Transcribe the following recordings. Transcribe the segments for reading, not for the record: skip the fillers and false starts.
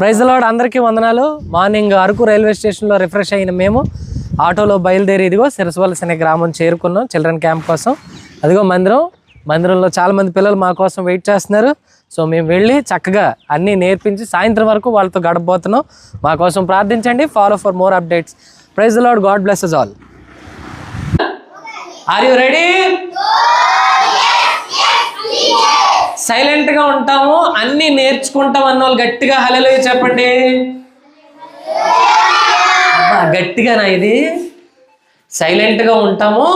Praise the lord, అందరికీ వందనాలు. Morning Araku railway స్టేషన్లో రిఫ్రెష్ అయిన మేము ఆటోలో బయలుదేరి ఇదిగో సిరసవలస అనే గ్రామం చేరుకున్నాం చిల్డ్రన్ క్యాంప్ కోసం. అదిగో మందిరంలో చాలామంది పిల్లలు మా కోసం వెయిట్ చేస్తున్నారు. సో మేము వెళ్ళి చక్కగా అన్నీ నేర్పించి సాయంత్రం వరకు వాళ్ళతో గడపబోతున్నాం. మా కోసం ప్రార్థించండి. Follow for more updates. Praise the lord, god blesses all. Are you ready? సైలెంట్గా ఉంటాము, అన్నీ నేర్చుకుంటాం అన్న వాళ్ళు గట్టిగా హల్లెలూయా చెప్పండి. గట్టిగానా ఇది? సైలెంట్గా ఉంటాము,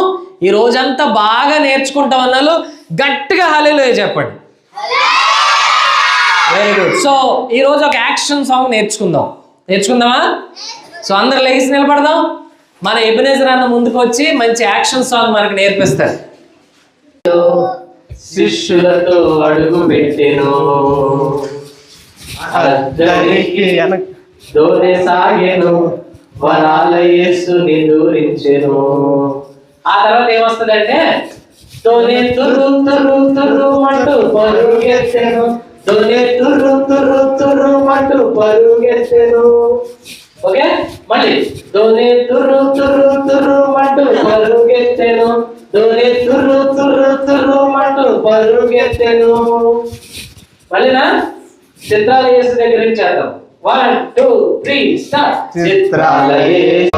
ఈ రోజంతా బాగా నేర్చుకుంటాం అన్నాళ్ళు గట్టిగా హల్లెలూయా చెప్పండి. Very good. సో ఈరోజు ఒక యాక్షన్ సాంగ్ నేర్చుకుందామా? సో అందరు లేచి నిలబడదాం. మన ఎబెనేజర్ అన్న ముందుకు వచ్చి మంచి యాక్షన్ సాంగ్ మనకు నేర్పిస్తారు. శిష్యులతో అడుగు పెట్టెను, అద్దరికి దోణి సాగెను, వరాల యేసుని దూరించెను. ఆ తర్వాత ఏమొస్తుందంటే దోణి తుర్రు తుర్రు తుర్రు మంటూ పరుగెత్తెను, దోణి తుర్రు తుర్రు తుర్రు మంటూ పరుగెత్తెను. ఓకే, మళ్ళీ దోణి తుర్రు తుర్రు తుర్రు మంటూ పరుగెత్తెను, దోణి తుర్రు తుర్రు తుర్రు మంటూ పరుగెత్తెను. మళ్ళీనా చిత్రాల యేసు దగ్గర నుంచి చేద్దాం. 1 2 3 స్టార్ట్. చిత్రాల యేసు